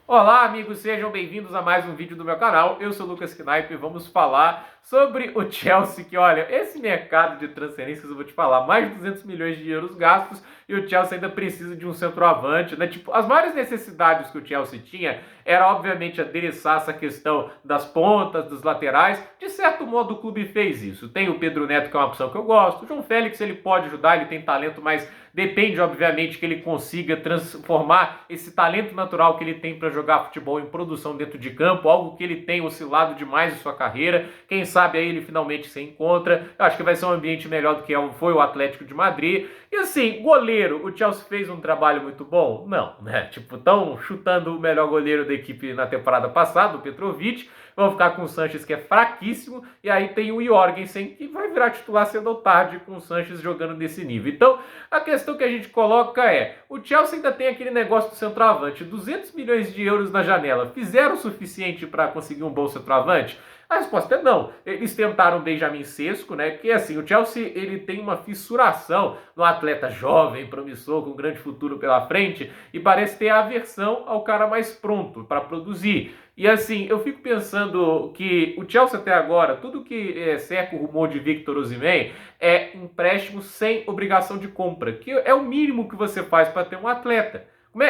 Olá, amigos, sejam bem-vindos a mais um vídeo do meu canal. Eu sou o Lucas Knaip e vamos falar sobre o Chelsea, que olha, esse mercado de transferências, eu vou te falar, mais de 200 milhões de euros gastos e o Chelsea ainda precisa de um centroavante, né? Tipo, as maiores necessidades que o Chelsea tinha era, obviamente, adereçar essa questão das pontas, dos laterais. De certo modo, o clube fez isso. Tem o Pedro Neto, que é uma opção que eu gosto. O João Félix, ele pode ajudar, ele tem talento, mas depende, obviamente, que ele consiga transformar esse talento natural que ele tem para jogar futebol em produção dentro de campo, algo que ele tem oscilado demais em sua carreira. Quem sabe aí ele finalmente se encontra. Eu acho que vai ser um ambiente melhor do que foi o Atlético de Madrid. E assim, goleiro, o Chelsea fez um trabalho muito bom? Não, né? Tipo, estão chutando o melhor goleiro da equipe na temporada passada, o Petrovic. Vão ficar com o Sanches, que é fraquíssimo, e aí tem o Jorgensen, que vai virar titular cedo ou tarde com o Sanches jogando nesse nível. Então, a questão que a gente coloca é, o Chelsea ainda tem aquele negócio do centroavante, 200 milhões de euros na janela, fizeram o suficiente para conseguir um bom centroavante? A resposta é não. Eles tentaram o Benjamin Sesko, né? Que assim, o Chelsea ele tem uma fissuração no atleta jovem, promissor, com um grande futuro pela frente, e parece ter aversão ao cara mais pronto para produzir. E assim, eu fico pensando que o Chelsea até agora, tudo que cerca o rumor de Victor Osimhen é empréstimo sem obrigação de compra, que é o mínimo que você faz para ter um atleta.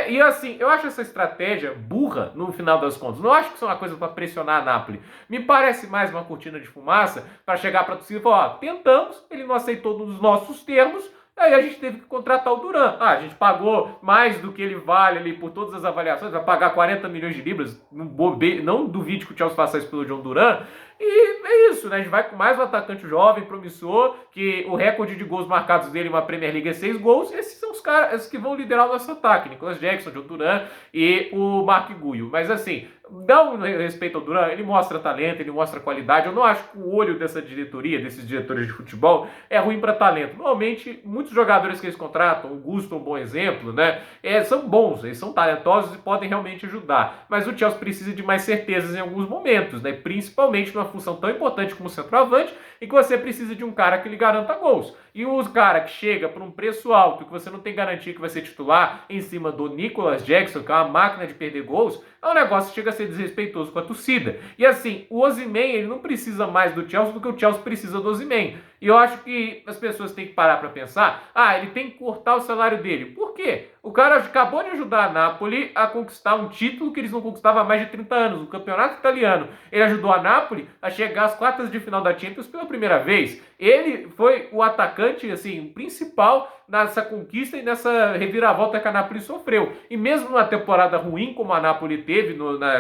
E assim, eu acho essa estratégia burra no final das contas. Não acho que isso é uma coisa para pressionar a Napoli. Me parece mais uma cortina de fumaça para chegar para a torcida e falar: ó, tentamos, ele não aceitou nos nossos termos, aí a gente teve que contratar o Duran. Ah, a gente pagou mais do que ele vale ali por todas as avaliações, vai pagar 40 milhões de libras, não duvide que o Chelsea faça isso pelo John Duran. E é isso, né? A gente vai com mais um atacante jovem, promissor, que o recorde de gols marcados dele em uma Premier League é 6 gols. Esses são os caras que vão liderar o nosso ataque: Nicolas Jackson, John Duran e o Mark Guiu. Mas assim, dá um respeito ao Duran, ele mostra talento, ele mostra qualidade. Eu não acho que o olho dessa diretoria, desses diretores de futebol, é ruim para talento. Normalmente, muitos jogadores que eles contratam, o Gusto é um bom exemplo, né? São bons, eles são talentosos e podem realmente ajudar. Mas o Chelsea precisa de mais certezas em alguns momentos, né? Principalmente numa função tão importante como centroavante, e que você precisa de um cara que lhe garanta gols. E o cara que chega por um preço alto, que você não tem garantia que vai ser titular, em cima do Nicolas Jackson, que é uma máquina de perder gols, é um negócio que chega a ser desrespeitoso com a torcida. E assim, o Osimhen, ele não precisa mais do Chelsea do que o Chelsea precisa do Osimhen. E eu acho que as pessoas têm que parar para pensar, ele tem que cortar o salário dele. Por quê? O cara acabou de ajudar a Napoli a conquistar um título que eles não conquistavam há mais de 30 anos, o campeonato italiano. Ele ajudou a Napoli a chegar às quartas de final da Champions pela primeira vez. Ele foi o atacante assim, principal nessa conquista e nessa reviravolta que a Napoli sofreu. E mesmo numa temporada ruim como a Napoli teve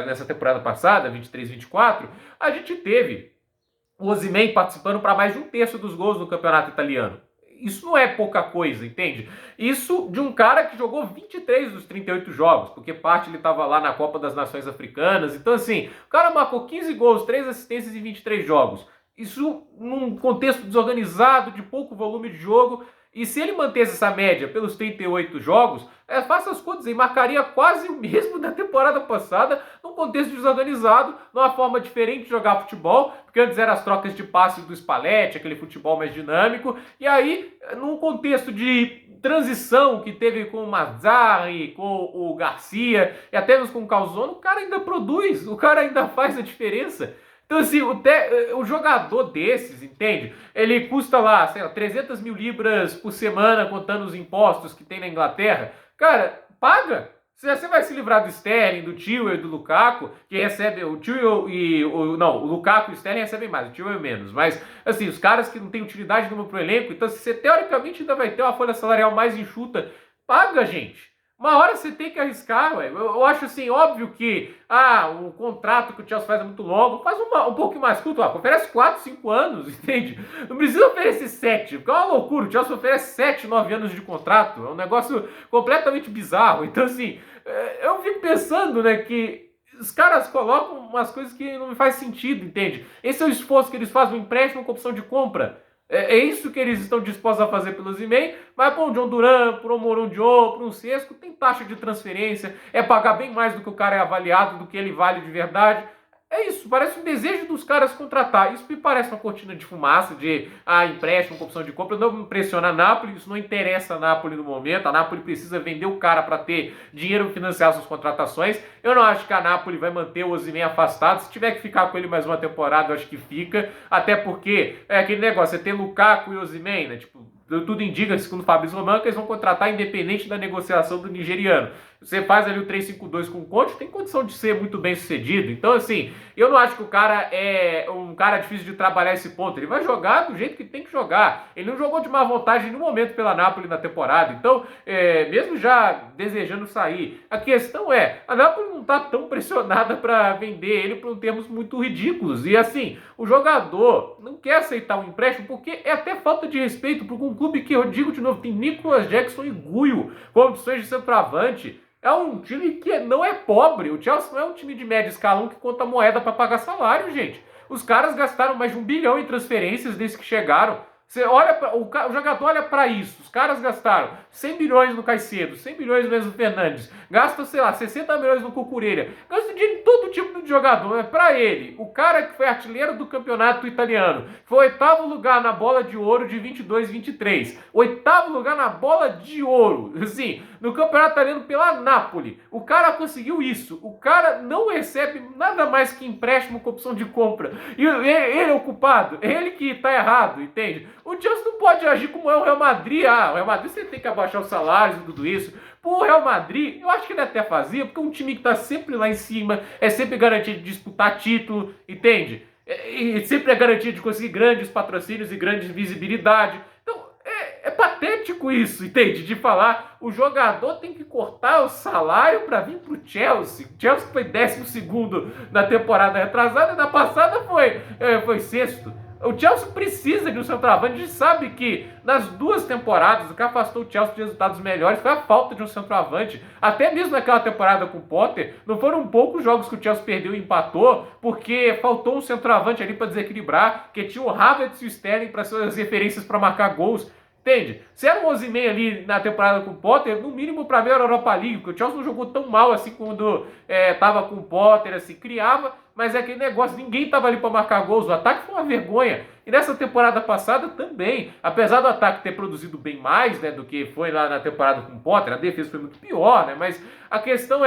nessa temporada passada, 23-24, a gente teve o Osimhen participando para mais de um terço dos gols no campeonato italiano. Isso não é pouca coisa, entende? Isso de um cara que jogou 23 dos 38 jogos, porque parte ele estava lá na Copa das Nações Africanas. Então, assim, o cara marcou 15 gols, 3 assistências em 23 jogos. Isso num contexto desorganizado, de pouco volume de jogo. E se ele mantesse essa média pelos 38 jogos, faça as contas, ele marcaria quase o mesmo da temporada passada, num contexto desorganizado, numa forma diferente de jogar futebol, porque antes eram as trocas de passes do Spalletti, aquele futebol mais dinâmico, e aí, num contexto de transição que teve com o Mazzarri, com o Garcia, e até mesmo com o Calzone, o cara ainda produz, o cara ainda faz a diferença. Então, assim, o jogador desses, entende? Ele custa lá, sei lá, 300 mil libras por semana, contando os impostos que tem na Inglaterra. Cara, paga! Você vai se livrar do Sterling, do Chilwell e do Lukaku, que recebe o Chilwell e o Lukaku e o Sterling recebem mais, o Chilwell menos. Mas, assim, os caras que não têm utilidade nenhuma pro elenco, então você teoricamente ainda vai ter uma folha salarial mais enxuta. Paga, gente! Uma hora você tem que arriscar, ué. Eu acho assim, óbvio que o contrato que o Chelsea faz é muito longo, faz um pouquinho mais curto, oferece 4, 5 anos, entende? Não precisa oferecer 7, porque é uma loucura, o Chelsea oferece 7, 9 anos de contrato, é um negócio completamente bizarro. Então assim, eu fico pensando, né, que os caras colocam umas coisas que não me faz sentido, entende? Esse é o esforço que eles fazem, um empréstimo com opção de compra. É isso que eles estão dispostos a fazer pelos e-mails, mas para um John Duran, para um Morundiô, para um Sesko, tem taxa de transferência, é pagar bem mais do que o cara é avaliado, do que ele vale de verdade. É isso, parece um desejo dos caras contratar. Isso me parece uma cortina de fumaça, de empréstimo com opção de compra. Não impressiona a Napoli, isso não interessa a Napoli no momento. A Napoli precisa vender o cara para ter dinheiro financiar suas contratações. Eu não acho que a Napoli vai manter o Osimhen afastado. Se tiver que ficar com ele mais uma temporada, eu acho que fica. Até porque é aquele negócio, você tem Lukaku e Osimhen, né? Tipo, tudo indica, segundo o Fabrício Romano, que eles vão contratar independente da negociação do nigeriano. Você faz ali o 3-5-2 com o Conte, tem condição de ser muito bem sucedido. Então, assim, eu não acho que o cara é um cara difícil de trabalhar esse ponto. Ele vai jogar do jeito que tem que jogar. Ele não jogou de má vontade em nenhum momento pela Napoli na temporada. Então, mesmo já desejando sair, a questão é, a Napoli não está tão pressionada para vender ele por termos muito ridículos. E, assim, o jogador não quer aceitar um empréstimo porque é até falta de respeito por um clube que, eu digo de novo, tem Nicolas Jackson e Guiu como opções de centroavante. É um time que não é pobre. O Chelsea não é um time de médio escalão que conta moeda para pagar salário, gente. Os caras gastaram mais de 1 bilhão em transferências desde que chegaram. Você olha o jogador olha para isso. Os caras gastaram 100 milhões no Caicedo, 100 milhões no Enzo Fernandes, gastam, sei lá, 60 milhões no Cucurella, gastam dinheiro em todo tipo de jogador. É para ele, o cara que foi artilheiro do campeonato italiano, foi 8º lugar na bola de ouro de 22-23, 8º lugar na bola de ouro, assim, no campeonato italiano pela Napoli. O cara conseguiu isso. O cara não recebe nada mais que empréstimo com opção de compra. E ele é o culpado, ele que tá errado, entende? O Chelsea não pode agir como é o Real Madrid. O Real Madrid você tem que abaixar os salários e tudo isso. Pô, o Real Madrid, eu acho que ele até fazia, porque é um time que tá sempre lá em cima, é sempre garantido de disputar título, entende? E sempre é garantido de conseguir grandes patrocínios e grande visibilidade. Então, é patético isso, entende? De falar, o jogador tem que cortar o salário para vir pro Chelsea. O Chelsea foi 12º na temporada retrasada, na passada foi sexto. O Chelsea precisa de um centroavante. A gente sabe que nas 2 temporadas o que afastou o Chelsea de resultados melhores foi a falta de um centroavante. Até mesmo naquela temporada com o Potter, não foram poucos jogos que o Chelsea perdeu e empatou porque faltou um centroavante ali para desequilibrar, que tinha o Havertz e o Sterling para suas referências para marcar gols. Entende? Se era o Osimhen ali na temporada com o Potter, no mínimo para mim era a Europa League, porque o Chelsea não jogou tão mal assim quando tava com o Potter, assim, criava, mas é aquele negócio, ninguém tava ali para marcar gols, o ataque foi uma vergonha. E nessa temporada passada também, apesar do ataque ter produzido bem mais, né, do que foi lá na temporada com o Potter, a defesa foi muito pior, né, mas a questão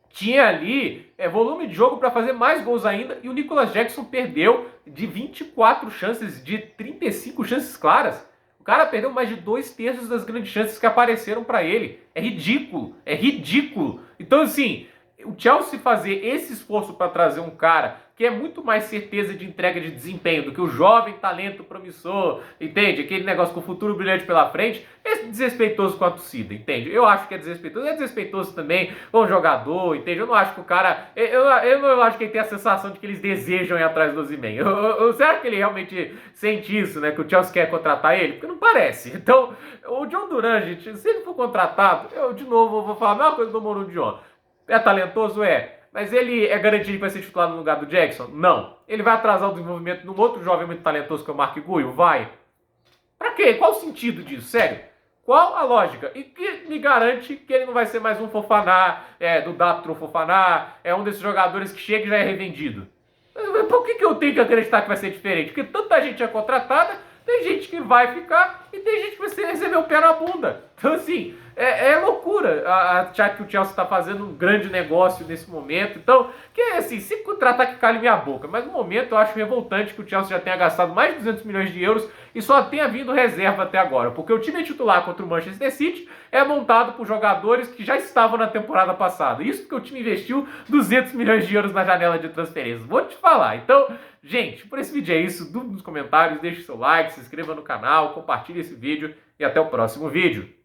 tinha ali volume de jogo para fazer mais gols ainda, e o Nicolas Jackson perdeu de 24 chances, de 35 chances claras. O cara perdeu mais de 2/3 das grandes chances que apareceram para ele. É ridículo, é ridículo. Então, assim, o Chelsea fazer esse esforço para trazer um cara que é muito mais certeza de entrega de desempenho do que o jovem talento promissor, entende? Aquele negócio com o futuro brilhante pela frente, é desrespeitoso com a torcida, entende? Eu acho que é desrespeitoso também com o jogador, entende? Eu não acho que o cara, eu não acho que ele tem a sensação de que eles desejam ir atrás do Osimhen. Será que ele realmente sente isso, né? Que o Chelsea quer contratar ele? Porque não parece. Então, o John Duran, gente, se ele for contratado, eu de novo vou falar a mesma coisa do Mourinho Dion. É talentoso? É. Mas ele é garantido que vai ser titular no lugar do Jackson? Não. Ele vai atrasar o desenvolvimento de um outro jovem muito talentoso que é o Mark Guiu? Vai. Pra quê? Qual o sentido disso? Sério? Qual a lógica? E que me garante que ele não vai ser mais um Fofaná, do Datro Fofaná, um desses jogadores que chega e já é revendido? Por que eu tenho que acreditar que vai ser diferente? Porque tanta gente é contratada, tem gente que vai ficar e tem gente que vai receber o pé na bunda. Então, assim, é loucura achar que o Chelsea está fazendo um grande negócio nesse momento. Então, que assim, se contratar que cale minha boca. Mas no momento eu acho revoltante que o Chelsea já tenha gastado mais de 200 milhões de euros e só tenha vindo reserva até agora. Porque o time titular contra o Manchester City é montado por jogadores que já estavam na temporada passada. Isso porque o time investiu 200 milhões de euros na janela de transferências. Vou te falar. Então, gente, por esse vídeo é isso. Dúvida nos comentários, deixe seu like, se inscreva no canal, compartilhe esse vídeo e até o próximo vídeo.